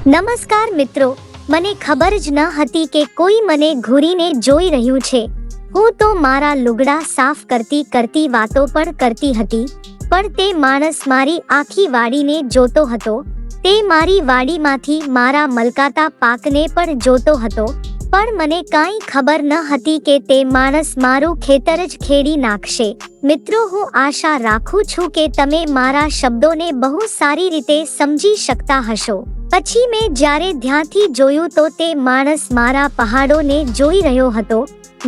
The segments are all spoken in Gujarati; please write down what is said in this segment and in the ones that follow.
નમસ્કાર મિત્રો, મને ખબર જ ન હતી કે કોઈ મને ઘૂરીને જોઈ રહ્યું છે. હું તો મારા લુગડા સાફ કરતી કરતી વાતો પણ કરતી હતી, પણ તે માણસ મારી આખી વાડીને જોતો હતો. તે મારી વાડીમાંથી મારા મલકાતા પાકને પણ જોતો હતો, પણ મને કાંઈ ખબર ન હતી કે તે માણસ મારું ખેતર જ ખેડી નાખશે. મિત્રો, હું આશા રાખું છું કે તમે મારા શબ્દોને બહુ સારી રીતે સમજી શકતા હશો. પછી મેં જ્યારે ધ્યાનથી જોયું તો તે માણસ મારા પહાડોને જોઈ રહ્યો હતો.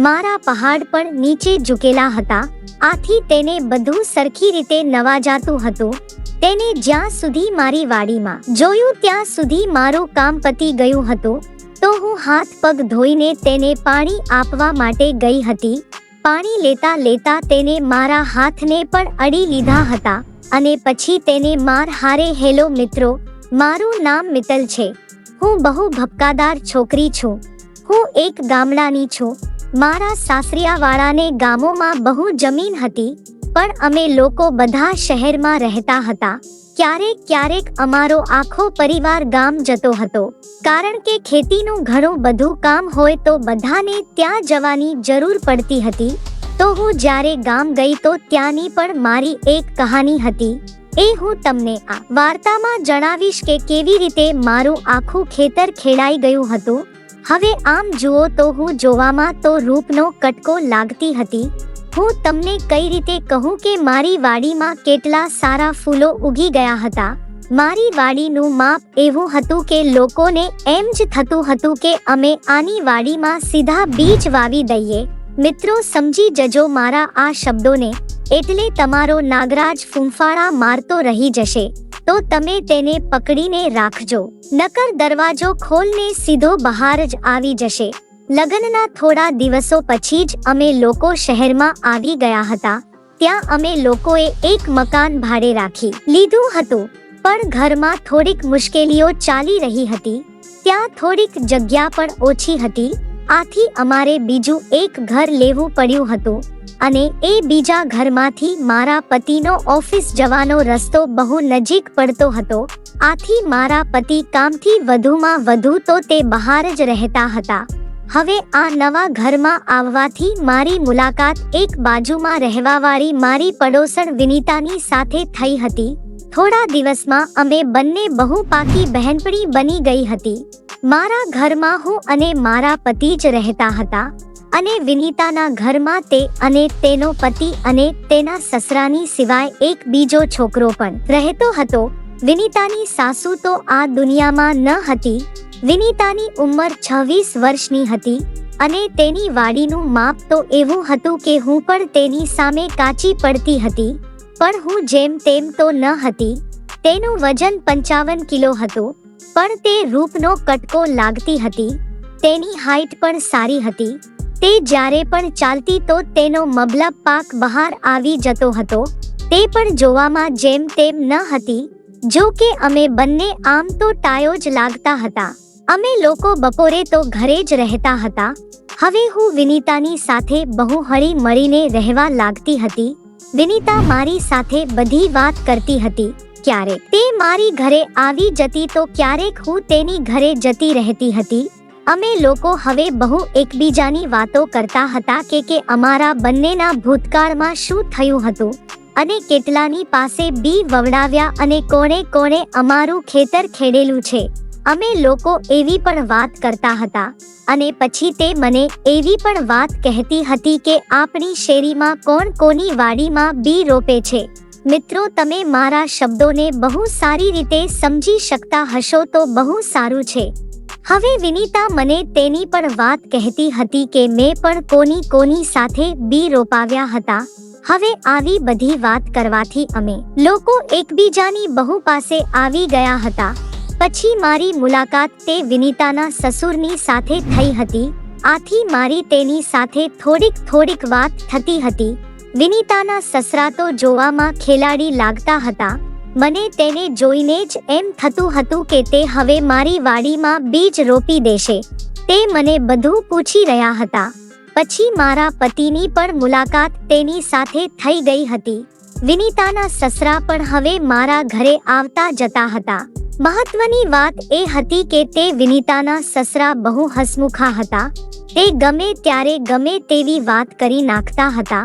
મારા પહાડ પણ નીચે ઝૂકેલા હતા, આથી તેને બધું સરખી રીતે નવાજાતું હતું. તેને જ્યાં સુધી મારી વાડીમાં જોયું ત્યાં સુધી મારું કામ પતી ગયું હતું. તો હું હાથ પગ ધોઈને તેને પાણી આપવા માટે ગઈ હતી. પાણી લેતા લેતા તેને મારા હાથને પણ અડી લીધા હતા અને પછી તેને માર હારે, હેલો મિત્રો, મારું નામ મિત્તલ છે. હું બહુ ભપકાદાર છોકરી છું. હું એક ગામડાની છું. મારા સાસરિયાવાળાને ગામોમાં બહુ જમીન હતી, પણ અમે લોકો બધા શહેરમાં રહેતા હતા. ક્યારેક ક્યારેક અમારો આખો પરિવાર ગામ જતો હતો, કારણ કે ખેતીનું ઘણું બધું કામ હોય તો બધાને ત્યાં જવાની જરૂર પડતી હતી. તો હું જ્યારે ગામ ગઈ તો ત્યાંની પણ મારી એક કહાની હતી. એ હું તમને આ વાર્તામાં જણાવીશ કે કેવી રીતે મારું આખું ખેતર ખેડાઈ ગયું હતું. હવે આમ જુઓ તો હું જોવામાં તો રૂપનો કટકો લાગતી હતી. હું તમને કઈ રીતે કહું કે મારી વાડીમાં કેટલા સારા ફૂલો ઉગી ગયા હતા. મારી વાડીનું માપ એવું હતું કે લોકોને એમ જ થતું હતું કે અમે આની વાડીમાં સીધા બીજ વાવી દઈએ. મિત્રો, સમજી જજો મારા આ શબ્દોને, એટલે તમારો નાગરાજ ફૂંફાડા મારતો રહી જશે તો તમે તેને પકડીને રાખજો, નકર દરવાજો ખોલને સીધો બહાર જ આવી જશે. લગ્નના થોડા દિવસો પછી જ અમે લોકો શહેરમાં આવી ગયા હતા. ત્યાં અમે લોકોએ એક મકાન ભાડે રાખી લીધું હતું, પણ ઘરમાં થોડીક મુશ્કેલીઓ ચાલી રહી હતી. ત્યાં થોડીક જગ્યા પણ ઓછી હતી, આથી અમારે બીજું એક ઘર લેવું પડ્યું હતું. અને એ બીજા ઘરમાંથી મારા પતિનો ઓફિસ જવાનો રસ્તો બહુ નજીક પડતો હતો, આથી મારા પતિ કામથી વધુમાં વધુ તો તે બહાર જ રહેતા હતા. હવે આ નવા ઘરમાં આવવાથી મારી મુલાકાત એક બાજુમાં રહેવાવાળી મારી પડોસણ વિનીતાની સાથે થઈ હતી. થોડા દિવસમાં અમે બંને બહુ પાકી બહેનપણી બની ગઈ હતી. મારા ઘરમાં હું અને મારા પતિ જ રહેતા હતા, અને વિનીતાના ઘરમાં તે અને તેનો પતિ અને તેના સસરાની સિવાય એક બીજો છોકરો પણ રહેતો હતો. વિનીતાની સાસુ તો આ દુનિયામાં ન હતી. વિનીતાની ઉંમર 26 વર્ષની હતી અને તેની વાડીનું માપ તો એવું હતું કે હું પણ તેની સામે કાચી પડતી હતી, પણ હું જેમ તેમ તો ન હતી. તેનું વજન 55 કિલો હતું, પણ તે રૂપનો કટકો લાગતી હતી. તેની હાઈટ પણ સારી હતી. તે જ્યારે પણ ચાલતી તો તેનો મબલબ પાક બહાર આવી જતો હતો. તે પણ જોવામાં જેમ તેમ ન હતી. જો કે અમે બંને આમ તો ટાયો જ લાગતા હતા. અમે લોકો બપોરે તો ઘરે જ રહેતા હતા. હવે હું વિનીતાની સાથે બહુ હળી મળીને રહેવા લાગતી હતી. વિનીતા મારી સાથે બધી વાત કરતી હતી. ક્યારેક તે મારી ઘરે આવી જતી તો ક્યારેક હું તેની ઘરે જતી રહેતી હતી. અમે લોકો હવે બહુ એકબીજાની વાતો કરતા હતા કે અમારા બંનેના ભૂતકાળમાં શું થયું હતું અને કેટલાની પાસે બી વવડાવ્યા અને કોણે કોણે અમારું ખેતર ખેડેલું છે. અમે લોકો એવી પણ વાત કરતા હતા. અને પછી તે મને એવી પણ વાત કહેતી હતી કે આપણી શેરીમાં કોણ કોની વાડીમાં બી રોપે છે. મિત્રો, તમે મારા શબ્દોને બહુ સારી રીતે સમજી શકતા હશો તો બહુ સારું છે. હવે વિનીતા મને તેની પણ વાત કહેતી હતી કે મેં પણ કોની કોની સાથે બી રોપાવ્યા હતા. હવે આવી બધી વાત કરવાથી અમે લોકો એકબીજાની બહુ પાસે આવી ગયા હતા. પછી મારી મુલાકાત તે વિનીતાના સસુરની સાથે થઈ હતી, આથી મારી તેની સાથે થોડીક વાત થતી હતી. વિનીતાના સસરા તો જોવામાં ખેલાડી લાગતા હતા. મને તેને જોઈને જ એમ થતું હતું કે તે હવે મારી વાડીમાં બીજ રોપી દેશે. તે મને બધું પૂછી રહ્યા હતા. પછી મારા પતિની પણ મુલાકાત તેની સાથે થઈ ગઈ હતી. વિનીતાના સસરા પણ હવે મારા ઘરે આવતા જતા હતા. મહત્વની વાત એ હતી કે તે વિનીતાના સસરા બહુ હસમુખા હતા. તે ગમે ત્યારે ગમે તેવી વાત કરી નાખતા હતા.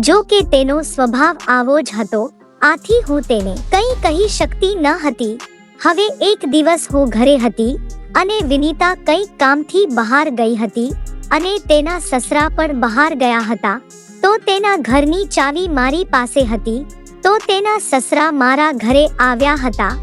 જો કે તેનો સ્વભાવ આવો જ હતો, આથી હું તેને કંઈ કહી શકતી ન હતી. હવે એક દિવસ હું ઘરે હતી અને વિનીતા કંઈક કામથી બહાર ગઈ હતી અને તેના સસરા પણ બહાર ગયા હતા. તો તેના ઘરની ચાવી મારી પાસે હતી. તો તેના સસરા મારા ઘરે આવ્યા હતા.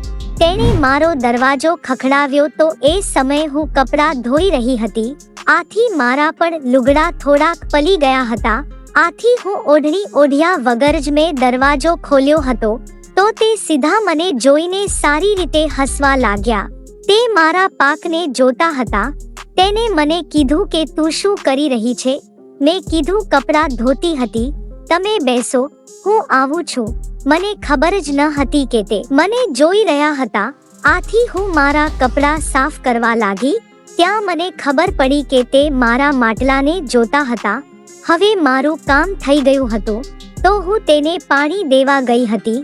તેણે મારો દરવાજો ખખડાવ્યો તો એ સમયે હું કપડાં ધોઈ રહી હતી. આથી મારા પણ લુગડા થોડાક પલી ગયા હતા. આથી હું ઓઢણી ઓઢ્યા વગર જ મેં દરવાજો ખોલ્યો હતો. તો તે સીધા મને જોઈને સારી રીતે હસવા લાગ્યા. તે મારા પાકને જોતા હતા. તેને મને કીધું કે તું શું કરી રહી છે? મેં કીધું કપડાં ધોતી હતી. તમે બેસો, હું આવું છું. મને ખબર જ ન હતી કે તે મને જોઈ રહ્યા હતા. આથી હું મારા કપડાં સાફ કરવા લાગી. ત્યાં મને ખબર પડી કે તે મારા માટલાને જોતા હતા. હવે મારું કામ થઈ ગયું હતું. તો હું તેને પાણી દેવા ગઈ હતી.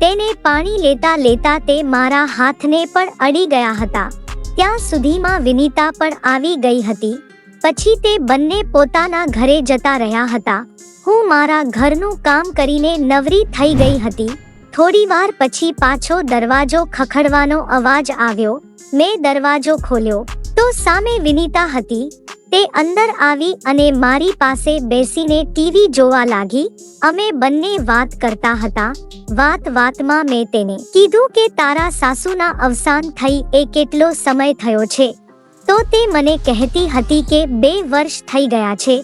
તેને પાણી લેતા લેતા તે મારા હાથને પણ અડી ગયા હતા. ત્યાં સુધીમાં વિનીતા પણ આવી ગઈ હતી. પછી તે બંને પોતાના ઘરે જતા રહ્યા હતા. હું મારા ઘરનું કામ કરીને નવરી થઈ ગઈ હતી. થોડી વાર પછી પાછો દરવાજો ખખડવાનો અવાજ આવ્યો. મેં દરવાજો ખોલ્યો તો સામે વિનીતા હતી. તે અંદર આવી અને મારી પાસે બેસીને ટીવી જોવા લાગી. અમે બંને વાત કરતા હતા. વાતમાં મેં તેને કીધું કે તારા સાસુના અવસાન થઈ એ કેટલો સમય થયો છે? તો તે મને કહેતી હતી કે 2 વર્ષ થઈ ગયા છે.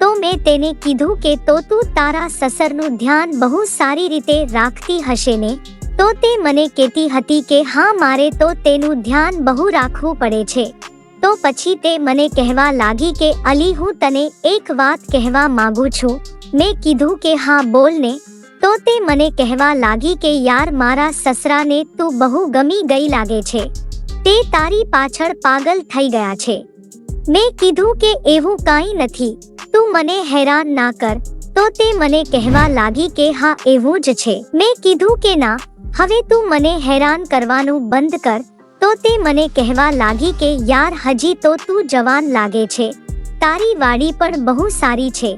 તો મેં તેને કીધું કે તો તું તારા સસરનું ધ્યાન બહુ સારી રીતે રાખતી હશે ને? તો તે મને કહેતી હતી કે હા, મારે તો તેનું ધ્યાન બહુ રાખવું પડે છે. તો પછી તે મને કહેવા લાગી કે અલી, હું તને એક વાત કહેવા માંગુ છું. મેં કીધું કે હા, બોલ ને. તો તે મને કહેવા લાગી કે યાર, મારા સસરાને તું બહુ ગમી ગઈ લાગે છે. તે તારી પાછળ પાગલ થઈ ગયા છે. મેં કીધું કે એવું કાંઈ નથી, તું મને હેરાન ના કર. તો તે મને કહેવા લાગી કે હા, એવું જ છે. મેં કીધું કે ના, હવે તું મને હેરાન કરવાનું બંધ કર. તો તે મને કહેવા લાગી કે યાર, હજી તો તું જવાન લાગે છે. તારી વાડી પણ બહુ સારી છે.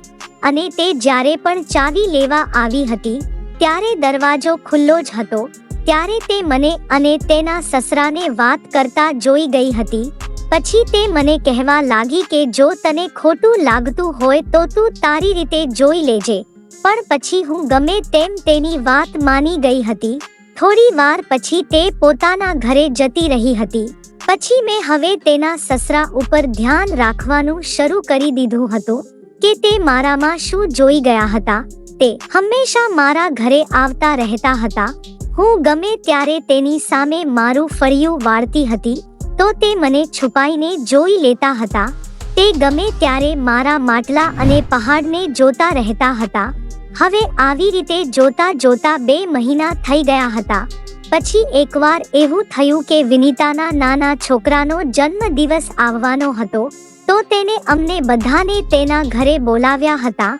અને તે જ્યારે પણ ચાવી લેવા આવી હતી ત્યારે દરવાજો ખુલ્લો જ હતો. ત્યારે તે મને અને તેના સસરાને વાત કરતા જોઈ ગઈ હતી. પછી તે મને કહેવા લાગી કે જો તને ખોટું લાગતું હોય તો તું તારી રીતે જોઈ લેજે. પણ પછી હું ગમે તેમ તેની વાત માની ગઈ હતી. થોડી વાર પછી તે પોતાના ઘરે જતી રહી હતી. પછી મેં હવે તેના સસરા ઉપર ધ્યાન રાખવાનું શરૂ કરી દીધું હતું કે તે મારામાં શું જોઈ ગયા હતા. તે હંમેશા મારા ઘરે આવતા રહેતા હતા. હું ગમે ત્યારે તેની સામે મારું ફળિયું વાળતી હતી તો તે મને છુપાઈને જોઈ લેતા હતા. તે ગમે ત્યારે મારા માટલા અને પહાડને જોતા રહેતા હતા. હવે આવી રીતે જોતા જોતા 2 મહિના થઈ ગયા હતા. પછી એકવાર એવું થયું કે વિનીતાના નાના છોકરાનો જન્મદિવસ આવવાનો હતો. તો તેને અમને બધાને તેના ઘરે બોલાવ્યા હતા.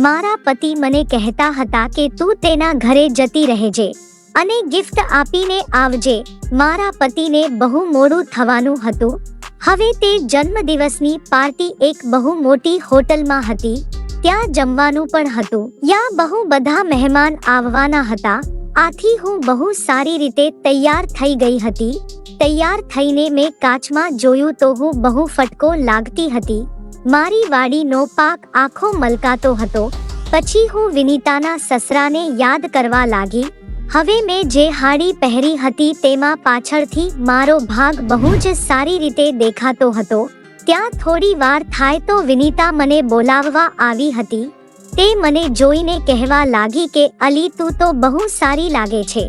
મારા પતિ મને કહેતા હતા કે તું તેના ઘરે જતી રહેજે અને ગિફ્ટ આપીને આવજે. મારા પતિને બહુ મોડું થવાનું હતું. હવે તે જન્મદિવસની પાર્ટી એક બહુ મોટી હોટલમાં હતી. ત્યાં જમવાનું પણ હતું. ત્યાં બહુ બધા મહેમાન આવવાના હતા. આથી હું બહુ સારી રીતે તૈયાર થઈ ગઈ હતી. તૈયાર થઈને મેં કાચમાં જોયું તો હું બહુ ફટકો લાગતી હતી. મારી વાડીનો પાક આખો મલકાતો હતો. પછી હું વિનીતાના સસરાને યાદ કરવા લાગી. હવે મેં જે હાડી પહેરી હતી તેમાં પાછળથી મારો ભાગ બહુ જ સારી રીતે દેખાતો હતો. ત્યાં થોડી વાર થાય તો વિનીતા મને બોલાવવા આવી હતી. તે મને જોઈને કહેવા લાગી કે અલી, તું તો બહુ સારી લાગે છે.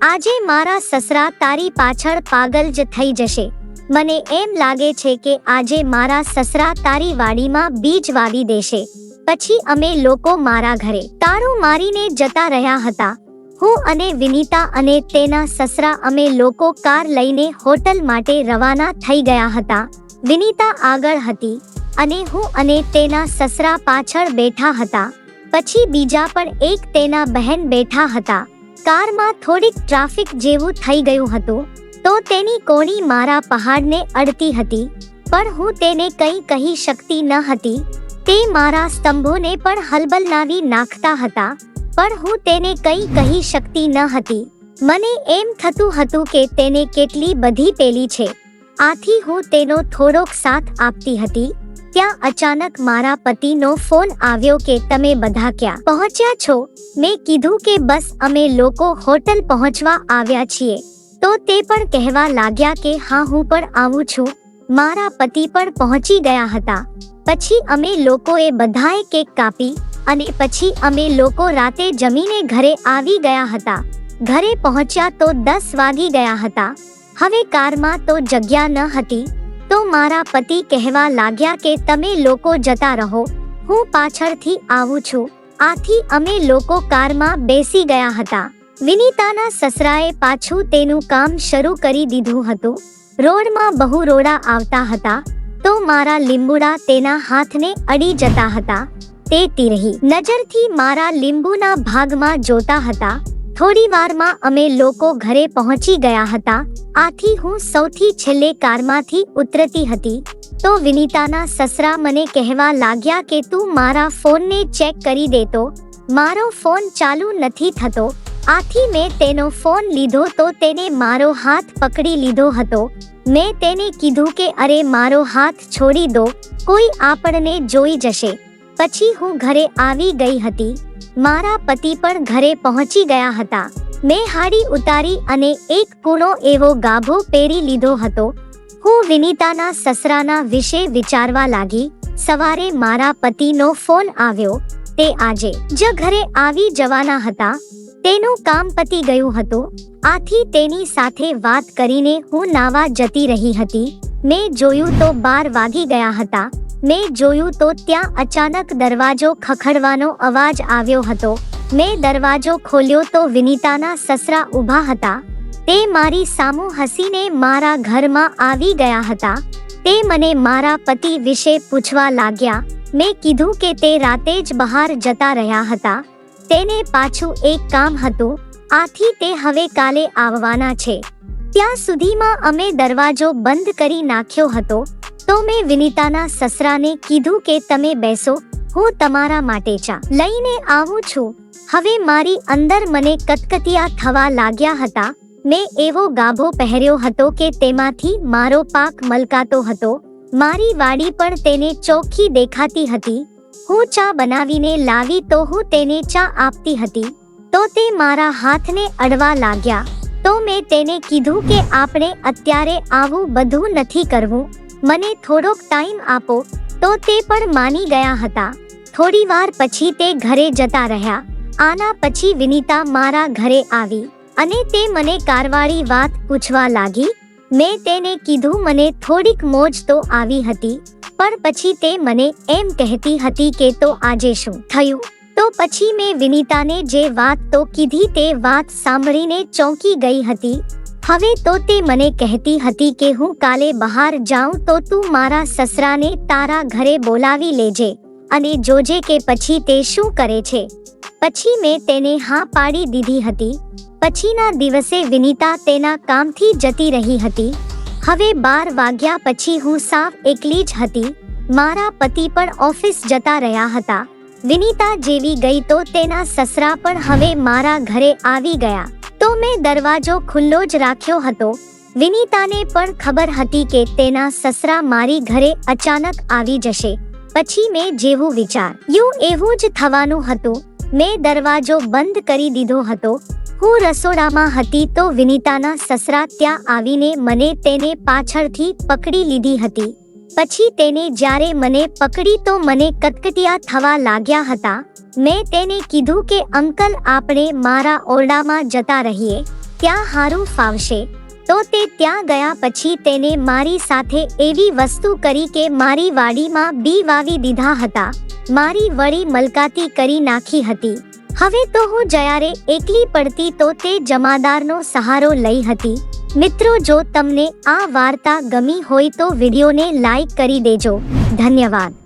આજે મારા સસરા તારી પાછળ પાગલ જ થઈ જશે. મને એમ લાગે છે કે આજે મારા સસરા તારી વાડીમાં બીજ વાવી દેશે. પછી અમે લોકો મારા ઘરે તાળું મારીને જતા રહ્યા હતા. હું અને વિનીતા અને તેના સસરા અમે લોકો કાર લઈને હોટલ માટે રવાના થઈ ગયા હતા. વિનીતા આગળ હતી અને હું અને તેના સસરા પાછળ બેઠા હતા. પછી બીજા પણ એક તેના બહેન બેઠા હતા. કારમાં થોડીક ટ્રાફિક જેવું થઈ ગયું હતું. તો તો તેની કોણી મારા પહાડને અડતી હતી, પણ હું તેને કંઈ કહી શકતી ન હતી. તે મારા સ્તંભોને પણ હલબલાવી નાખતા હતા, પણ હું તેને કંઈ કહી શકતી ન હતી. મને એમ થતું હતું કે તેને કેટલી બધી પેલી છે, આથી હું તેનો થોડોક સાથ આપતી હતી. ત્યાં અચાનક મારા પતિનો ફોન આવ્યો કે તમે બધા ક્યાં પહોંચ્યા છો? મેં કીધું કે બસ અમે લોકો હોટલ પહોંચવા આવ્યા છીએ. તો તે પણ કહેવા લાગ્યા કે હા હું પણ આવું છું. મારા પતિ પણ પહોંચી ગયા હતા. પછી અમે લોકોએ બધાએ કેક કાપી અને પછી અમે લોકો રાતે જમીને ઘરે આવી ગયા હતા. ઘરે પહોંચ્યા તો 10 વાગી ગયા હતા. હવે કારમાં તો જગ્યા ન હતી, તો મારા પતિ કહેવા લાગ્યા કે તમે લોકો જતા રહો, હું પાછળથી આવું છું. આથી અમે લોકો કારમાં બેસી ગયા હતા. વિનીતાના સસરાએ પાછું તેનું કામ શરૂ કરી દીધું હતું. રોડમાં બહુ રોડા આવતા હતા, તો મારા લીંબુડા તેના હાથને અડી જતા હતા. તે તીરહી નજરથી મારા લીંબુના ભાગમાં જોતા હતા. થોડી વારમાં અમે લોકો ઘરે પહોંચી ગયા હતા. આથી હું સૌથી છેલ્લે કારમાંથી ઉતરતી હતી, તો વિનીતાના સસરા મને કહેવા લાગ્યા કે તું મારા ફોનને ચેક કરી દેતો, મારો ફોન ચાલુ નથી થતો. આથી મેં તેનો ફોન લીધો તો તેને મારો હાથ પકડી લીધો હતો. મેં તેને કીધું કે અરે મારો હાથ છોડી દો, કોઈ આપણને જોઈ જશે. પછી હું ઘરે આવી ગઈ હતી. મારા પતિ પણ ઘરે પહોંચી ગયા હતા. મેં હાડી ઉતારી અને એક કૂણો એવો ગાભો પહેરી લીધો હતો. હું વિનીતાના સસરાના વિશે વિચારવા લાગી. સવારે મારા પતિનો ફોન આવ્યો. તે આજે જ ઘરે આવી જવાના હતા. તેનું કામ પતી ગયું હતું, આથી તેની સાથે વાત કરીને હું નાવા જતી રહી હતી. મેં જોયું તો 12 વાગી ગયા હતા. મેં જોયું તો ત્યાં અચાનક દરવાજો ખખડવાનો અવાજ આવ્યો હતો. મેં દરવાજો ખોલ્યો તો વિનીતાના સસરા ઊભા હતા. તે મારી સામું હસીને મારા ઘરમાં આવી ગયા હતા. તે મને મારા પતિ વિશે પૂછવા લાગ્યા. મેં કીધું કે તે રાતે જ બહાર જતા રહ્યા હતા. તેને પાછું એક કામ હતું, આથી તે હવે કાલે આવવાના છે. ત્યાં સુધીમાં અમે દરવાજો બંધ કરી નાખ્યો હતો. તો મેં વિનીતાના સસરાને કીધું કે તમે બેસો, હું તમારા માટે ચા લઈને આવું છું. હવે મારી અંદર મને કતકતિયા થવા લાગ્યા હતા. મેં એવો ગાભો પહેર્યો હતો કે તેમાંથી મારો પાક મલકાતો હતો. મારી વાડી પણ તેને ચોખ્ખી દેખાતી હતી. હું ચા બનાવીને લાવી તો હું તેને ચા આપતી હતી, તો તે મારા હાથને અડવા લાગ્યા. તો મેં તેને કીધું કે આપણે અત્યારે આવું બધું નથી કરવું, મને થોડોક ટાઈમ આપો. તો તે પણ માની ગયા હતા. થોડી વાર પછી તે ઘરે જતા રહ્યા. આના પછી વિનીતા મારા ઘરે આવી અને તે મને કારવાળી વાત પૂછવા લાગી. મેં તેને કીધું મને થોડીક મોજ તો આવી હતી, પણ પછી તે મને એમ કહેતી હતી કે તો આજે શું થયું. તો પછી મેં વિનીતાને જે વાત તો કીધી તે વાત સાંભળીને ચોંકી ગઈ હતી. હવે તો તે મને કહેતી હતી કે હું કાલે બહાર જાઉં તો તું મારા સસરાને તારા ઘરે બોલાવી લેજે અને જોજે કે પછી તે શું કરે છે. પછી મેં તેને હા પાડી દીધી હતી. પછીના દિવસે વિનીતા તેના કામથી જતી રહી હતી. હવે 12 વાગ્યા પછી હું સાવ એકલી જ હતી. મારા પતિ પણ ઓફિસ જતા રહ્યા હતા. વિનીતા જેવી ગઈ તો તેના સસરા પણ હવે મારા ઘરે આવી ગયા. તો મેં દરવાજો ખુલ્લો જ રાખ્યો હતો. વિનીતાને પણ ખબર હતી કે તેના સસરા મારી ઘરે અચાનક આવી જશે. પછી મેં જેવું વિચાર્યું એવું જ થવાનું હતું. મેં દરવાજો બંધ કરી દીધો હતો. હું રસોડામાં હતી તો વિનીતાના સસરા ત્યાં આવીને મને તેને પાછળથી પકડી લીધી હતી. પછી તેને જ્યારે મને પકડી તો મને કટકટિયા થવા લાગ્યા હતા. મેં તેને કીધું કે અંકલ આપણે મારા ઓરડામાં જતા રહીએ, ત્યાં હારું ફાવશે. તો તે ત્યાં ગયા. પછી તેને મારી સાથે એવી વસ્તુ કરી કે મારી વાડીમાં બી વાવી દીધા હતા, મારી વળી મલકાતી કરી નાખી હતી. હવે તો હું જ્યારે એકલી પડતી તો તે જમાદારનો સહારો લઈ હતી. મિત્રો, જો તમને આ વાર્તા ગમી હોય તો વિડીયોને લાઈક કરી દેજો. ધન્યવાદ.